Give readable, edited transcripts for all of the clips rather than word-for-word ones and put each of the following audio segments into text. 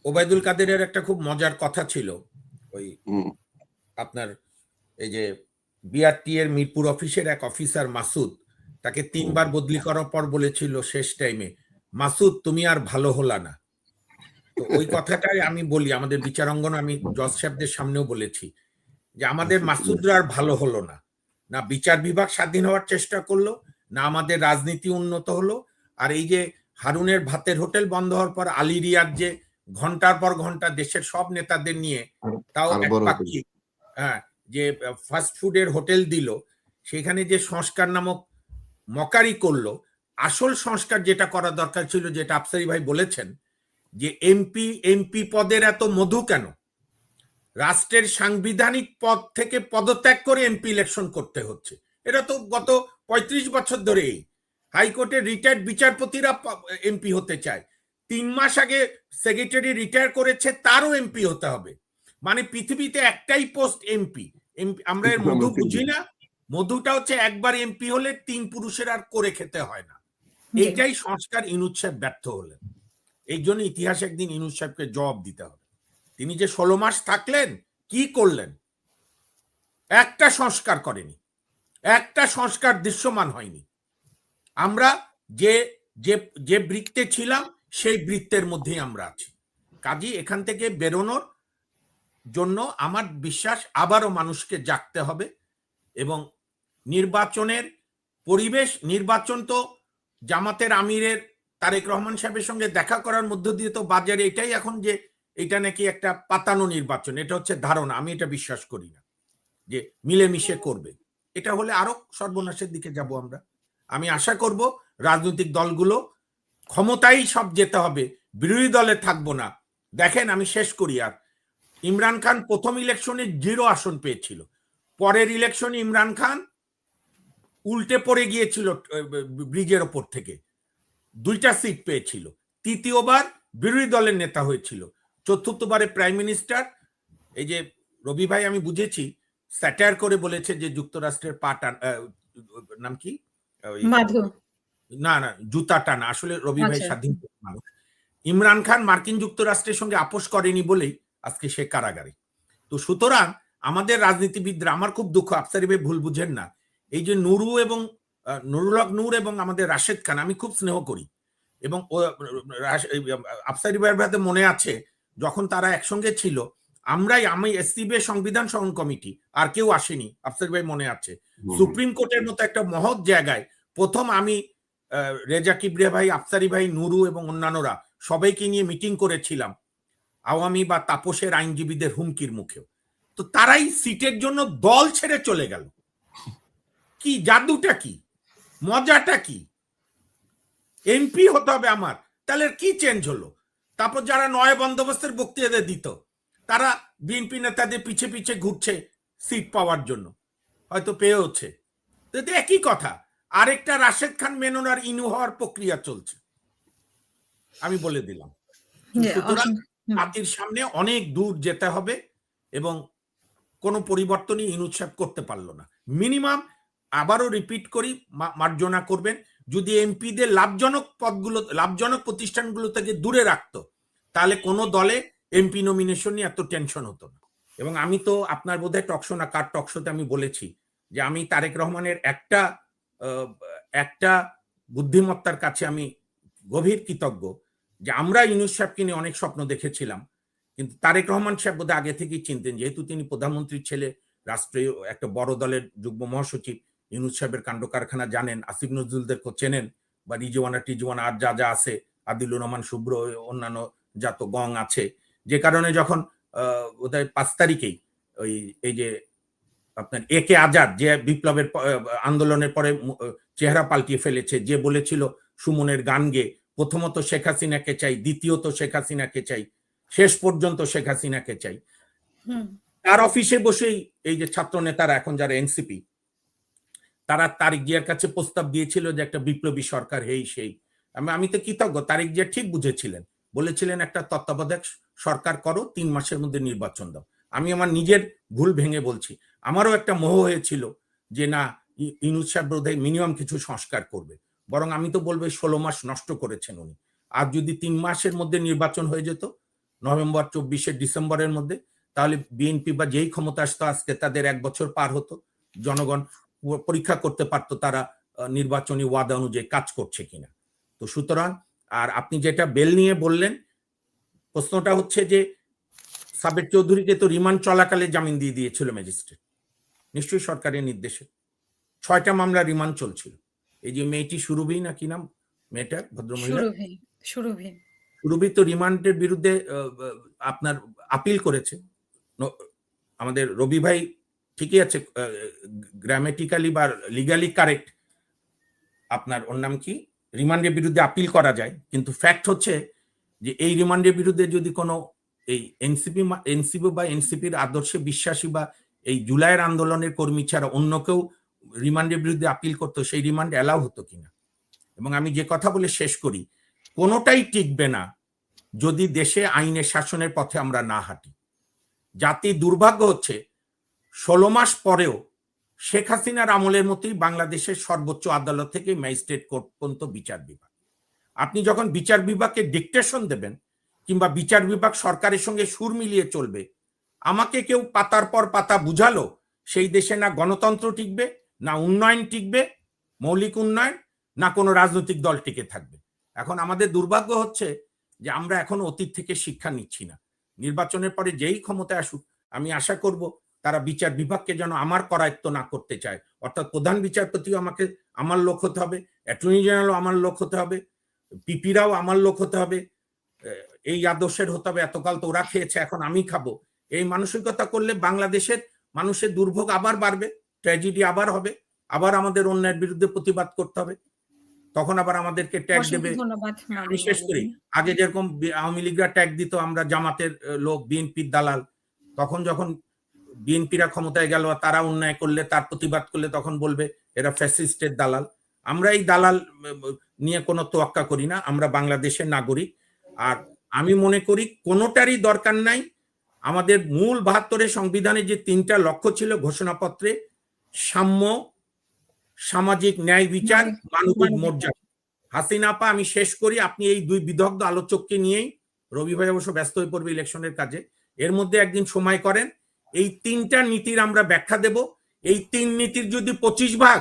ওবায়দুল কাদেরের একটা খুব মজার কথা ছিল, ওই আপনার এই যে বিআরটি এর মিরপুর অফিসের এক অফিসার মাসুদ, তাকে 3বার বদলি করার পর বলেছিল শেষ টাইমে, মাসুদ তুমি আর ভালো হলা না। তো ওই কথাটাই আমি বলি আমাদের বিচারাঙ্গন, আমি জজ সাহেবদের সামনেও বলেছি যে আমাদের মাসুদরা আর ভালো হলো না, না বিচার বিভাগ স্বাধীন হওয়ার চেষ্টা করলো, না আমাদের রাজনীতি উন্নত হলো। আর এই যে হারুনের ভাতের হোটেল বন্ধ হওয়ার পর আলী রিয়াদ যে ঘন্টার পর ঘন্টা দেশের সব নেতাদের নিয়ে, তাও একপাক্ষিক, হ্যাঁ, যে ফাস্ট ফুডের হোটেল দিল, সেখানে যে সংস্কার নামক মকারি করলো, আসল সংস্কার যেটা করা দরকার ছিল, যেটা আফসারি ভাই বলেছেন, যে এমপি পদের এত মধু কেন? রাষ্ট্রের সাংবিধানিক পদ থেকে পদত্যাগ করে এমপি ইলেকশন করতে হচ্ছে। এটা তো গত ৩৫ বছর ধরেই হাইকোর্টের রিটায়ার্ড বিচারপতিরা এমপি হতে চায়। ৩ মাস আগে সেক্রেটারি রিটায়ার করেছে, তারও এমপি হতে হবে। মানে পৃথিবীতে একটাই পোস্ট এমপি। আমরা এর মধু বুঝি না। মধুটা হচ্ছে একবার এমপি হলে ৩ পুরুষের আর করে খেতে হয় না। এইটাই সংস্কার। ইনুস সাহেব ব্যর্থ হলেন। এই জন্য ইতিহাস একদিন ইনুস সাহেবকে জবাব দিতে হবে। তিনি যে ১৬ মাস থাকলেন, কি করলেন? একটা সংস্কার করেনি, একটা সংস্কার দৃশ্যমান হয়নি। আমরা যে যে যে বৃত্তে ছিলাম সেই বৃত্তের মধ্যেই আমরা আছি। কাজেই এখান থেকে বেরোনোর জন্য আমার বিশ্বাস আবারও মানুষকে জাগতে হবে। এবং নির্বাচনের পরিবেশ, নির্বাচন তো জামাতের আমিরের তারেক রহমান সাহেবের সঙ্গে দেখা করার মধ্য দিয়ে তো বাজারে এটাই এখন যে এটা নাকি একটা পাতানো নির্বাচন, এটা হচ্ছে ধারণা। আমি এটা বিশ্বাস করি না যে মিলেমিশে করবে। এটা হলে আরো সর্বনাশের দিকে যাব আমরা। আমি আশা করব রাজনৈতিক দলগুলো ক্ষমতায় সব যেতে হবে, বিরোধী দলে থাকবো না। দেখেন, আমি শেষ করি। আর ইমরান খান প্রথম ইলেকশনে 0 আসন পেয়েছিল, পরের ইলেকশনে ইমরান খান উল্টে পড়ে গিয়েছিল ব্রিজের ওপর থেকে, 2টা সিট পেয়েছিল। তৃতীয়বার বিরোধী দলের নেতা হয়েছিল, চতুর্থবারে প্রাইম মিনিস্টার। এই যে রবি ভাই, আমি বুঝেছি, স্যাটায়ার করে বলেছে যে যুক্তরাষ্ট্রের নাম কি, না না, জুতা টানা। আসলে রবি ভাই স্বাধীন মানুষ। ইমরান খান মার্কিন যুক্তরাষ্ট্রের সঙ্গে আপোষ করেনি বলেই আজকে সে কারাগারে। তো সুতরাং আমাদের রাজনীতিবিদরা, আমার খুব দুঃখ, আফসারি ভাই ভুল বুঝেন না, এই যে নুরু এবং নুরুল হক নূর এবং আমাদের রাশেদ খান, আমি খুব স্নেহ করি। এবং আফসারি ভাইয়ের ভাইতে মনে আছে, যখন তারা একসঙ্গে ছিল, আমি এসসিবি সংবিধান সহন কমিটি, আর কেউ আসেনি, আফসারি ভাই মনে আছে। সুপ্রিম কোর্টের মতো একটা মহৎ জায়গায় প্রথম আমি রেজা কিবরিয়া ভাই, আফসারি ভাই, নুরু এবং অন্যান্যরা সবাইকে নিয়ে মিটিং করেছিলাম, আওয়ামী বা তাপসের আইনজীবীদের হুমকির মুখেও। তো তারাই সিটের জন্য দল ছেড়ে চলে গেল। কি জাদুটা, কি মজাটা, কি এমপি হতে হবে আমার, তাহলে কি চেঞ্জ হলো? তারপর যারা নয় বন্দোবস্তের বক্তৃতা দিত, তারা বিএনপি নেতাদের পিছে পিছে ঘুরছে সিট পাওয়ার জন্য, হয়তো পেয়েওছে। একই কথা, আরেকটা রাশেদ খান মেনন আর ইনু হওয়ার প্রক্রিয়া চলছে, আমি বলে দিলাম। সুতরাং জাতির সামনে অনেক দূর যেতে হবে এবং কোনো পরিবর্তনই ইনুস সাহেব করতে পারলো না। মিনিমাম, আবারও রিপিট করি, মার্জনা করবেন, যদি এমপিদের লাভজনক পদগুলো, লাভজনক প্রতিষ্ঠানগুলো থেকে দূরে রাখতো, তাহলে কোনো দলে এমপি নমিনেশন নিয়ে এত টেনশন হতো না। এবং আমি তো আপনার বোধহয় টকশো না কার টকশোতে আমি বলেছি যে আমি তারেক রহমানের একটা বুদ্ধিমত্তার কাছে আমি গভীর কৃতজ্ঞ, যে আমরা ইউনুস সাহেবকে নিয়ে অনেক স্বপ্ন দেখেছিলাম, কিন্তু তারেক রহমান সাহেব বোধহয় আগে থেকেই চিনতেন, যেহেতু তিনি প্রধানমন্ত্রীর ছেলে, রাষ্ট্রীয় একটা বড় দলের যুগ্ম মহাসচিব, ইউনুস সাহেবের কাণ্ড কারখানা জানেন, আসিফ নজরুলদেরকে চেনেন, বা টিজওয়ানা আর যা যা আছে, আদিলুর রহমান শুভ্র, অন্যান্য যত গং আছে, যে কারণে যখন বোধহয় 5 তারিখেই ওই এই যে আপনার একে আজাদ, যে বিপ্লবের আন্দোলনের পরে চেহারা পাল্টিয়ে ফেলেছে, যে বলেছিল সুমনের গান গেয়ে, প্রথমত শেখ হাসিনাকে চাই, দ্বিতীয়ত শেখ হাসিনাকে চাই, শেষ পর্যন্ত শেখ হাসিনাকে চাই, তার অফিসে বসেই এই যে ছাত্র নেতারা এখন যারা এনসিপি, তারা তারেক জিয়ার কাছে প্রস্তাব দিয়েছিল যে একটা বিপ্লবী সরকার, সেই আমি তো কৃতজ্ঞ, তারেক জিয়া ঠিক বুঝেছিলেন, বলেছিলেন একটা তত্ত্বাবধায়ক সরকার করো, 3 মাসের মধ্যে নির্বাচন দাও। আমি আমার নিজের ভুল ভেঙে বলছি, আমারও একটা মোহ হয়েছিল যে না, ইউনুস সাহেব বোধহয় মিনিমাম কিছু সংস্কার করবে, বরং আমি তো বলবো 16 মাস নষ্ট করেছেন উনি। আর যদি 3 মাসের মধ্যে নির্বাচন হয়ে যেত, নভেম্বর 24 ডিসেম্বরের মধ্যে, তাহলে বিএনপি বা যেই ক্ষমতা আসতো আজকে তাদের 1 বছর পার হতো, জনগণ পরীক্ষা করতে পারতো তারা নির্বাচনী ওয়াদা অনুযায়ী কাজ করছে কিনা। তো সুতরাং, আর আপনি যেটা বেল নিয়ে বললেন, প্রশ্নটা হচ্ছে যে সাবের চৌধুরীকে তো রিমান্ড চলাকালে জামিন দিয়ে দিয়েছিল ম্যাজিস্ট্রেট, নিশ্চয়ই সরকারের নির্দেশে। 6টা মামলা রিমান্ড চলছিল। এই যে মেয়েটি সুরভি না কি নাম মেয়েটা, ভদ্রমহিলা সুরভি তো রিমান্ডের বিরুদ্ধে আপনার আপিল করেছে। আমাদের রবি ভাই ঠিকই আছে, গ্রামেটিক্যালি বা লিগালি কারেক্ট, আপনার ওর নাম কি, রিমান্ডের বিরুদ্ধে আপিল করা যায়, কিন্তু ফ্যাক্ট হচ্ছে যে এই রিমান্ডের বিরুদ্ধে যদি কোনো এই এনসিপি বা এনসিপির আদর্শে বিশ্বাসী বা এই জুলাইয়ের আন্দোলনের কর্মী ছাড়া অন্য কেউ রিমান্ডের বিরুদ্ধে আপিল করতো, সেই রিমান্ড অ্যালাউ হতো কিনা। এবং আমি যে কথা বলে শেষ করি, কোনোটাই টিকবে না যদি দেশে আইনের শাসনের পথে আমরা না হাঁটি। জাতির দুর্ভাগ্য হচ্ছে 16 মাস পরেও শেখ হাসিনার আমলের মতোই বাংলাদেশের সর্বোচ্চ আদালত থেকে ম্যাজিস্ট্রেট কোর্ট পর্যন্ত বিচার বিভাগ। আপনি যখন বিচার বিভাগকে ডিকটেশন দেবেন কিংবা বিচার বিভাগ সরকারের সঙ্গে সুর মিলিয়ে চলবে, আমাকে কেউ পাতার পর পাতা বুঝালো সেই দেশে না গণতন্ত্র টিকবে, না উন্নয়ন টিকবে, মৌলিক উন্নয়ন, না কোনো রাজনৈতিক দল টিকে থাকবে। এখন আমাদের দুর্ভাগ্য হচ্ছে যে আমরা এখন অতীত থেকে শিক্ষা নিচ্ছি না। নির্বাচনের পরে যেই ক্ষমতায় আসুক, আমি আশা করব তারা বিচার বিভাগকে যেন আমার করায়ত্ত না করতে চায়, অর্থাৎ প্রধান বিচারপতিও আমাকে আমার লোক হতে হবে, অ্যাটর্নি জেনারেলও আমার লোক হতে হবে, পিপিরাও আমার লোক হতে হবে, এই আদর্শের হতে হবে। এতকাল তো ওরা খেয়েছে, এখন আমি খাবো, এই মানসিকতা করলে বাংলাদেশের মানুষের দুর্ভোগ আবার বাড়বে, ট্র্যাজেডি আবার হবে, আবার আমাদের অন্যায়ের বিরুদ্ধে প্রতিবাদ করতে হবে, তখন আবার আমাদেরকে ট্যাগ দেবে। আমি শেষ করি, আগে যেরকম আওয়ামী লীগরা ট্যাগ দিত আমরা জামাতের লোক, বিএনপির দালাল, তখন যখন বিএনপিরা ক্ষমতায় গেল তারা অন্যায় করলে তার প্রতিবাদ করলে তখন বলবে এরা ফ্যাসিস্টের দালাল। আমরা এই দালাল নিয়ে কোনো তোয়াক্কা করি না, আমরা বাংলাদেশের নাগরিক। আর আমি মনে করি কোনোটারই দরকার নাই। আমাদের মূল 72 সংবিধানে যে 3টা লক্ষ্য ছিল ঘোষণাপত্রে, সাম্য, সামাজিক ন্যায় বিচার, মানবিক মর্যাদা, হাসিনা আপা, আমি শেষ করি, আপনি এই দুই বিদগ্ধ আলোচককে নিয়েই, রবি ভাই অবশ্য ব্যস্ত হয়ে পড়বে ইলেকশনের কাজে, এর মধ্যে একদিন সময় করেন, এই 3টা নীতির আমরা ব্যাখ্যা দেব। এই 3 নীতির যদি 25 ভাগ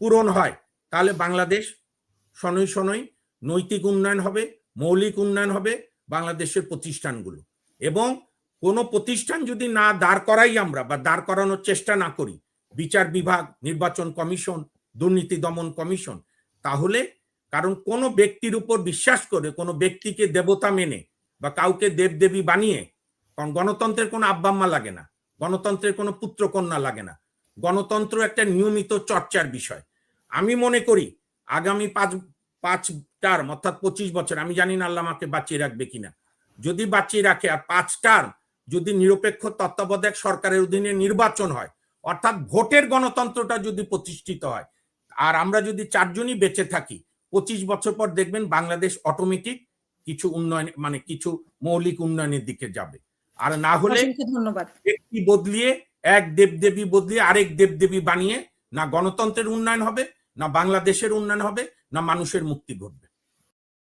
পূরণ হয় তাহলে বাংলাদেশ শনৈ শনৈ নৈতিক উন্নয়ন হবে, মৌলিক উন্নয়ন হবে বাংলাদেশের প্রতিষ্ঠানগুলো। এবং কোনো প্রতিষ্ঠান যদি না দাঁড় করাই আমরা বা দাঁড় করানোর চেষ্টা না করি, বিচার বিভাগ, নির্বাচন কমিশন, দুর্নীতি দমন কমিশন, তাহলে, কারণ কোনো ব্যক্তির উপর বিশ্বাস করে, কোনো ব্যক্তিকে দেবতা মেনে বা কাউকে দেবদেবী বানিয়ে, কারণ গণতন্ত্রের কোনো আব্বাম্মা লাগে না, গণতন্ত্রের কোনো পুত্রকন্যা লাগে না, গণতন্ত্র একটা নিয়মিত চর্চার বিষয়। আমি মনে করি আগামী 5 টার্ম অর্থাৎ 25 বছর, আমি জানি না আল্লাহ আমাকে বাঁচিয়ে রাখবে কিনা, যদি বাঁচিয়ে রাখে, আর 5 টার্ম যদি নিরপেক্ষ তত্ত্বাবধায়ক সরকারের অধীনে নির্বাচন হয়, অর্থাৎ ভোটের গণতন্ত্রটা যদি প্রতিষ্ঠিত হয়, আর আমরা যদি 4 জনই বেঁচে থাকি, 25 বছর পর দেখবেন বাংলাদেশ অটোমেটিক কিছু উন্নয়ন, মানে কিছু মৌলিক উন্নয়নের দিকে যাবে। আর না হলে ব্যক্তি বদলিয়ে, এক দেবদেবী বদলিয়ে আরেক দেবদেবী বানিয়ে না গণতন্ত্রের উন্নয়ন হবে, না বাংলাদেশের উন্নয়ন হবে, না মানুষের মুক্তি ঘটবে।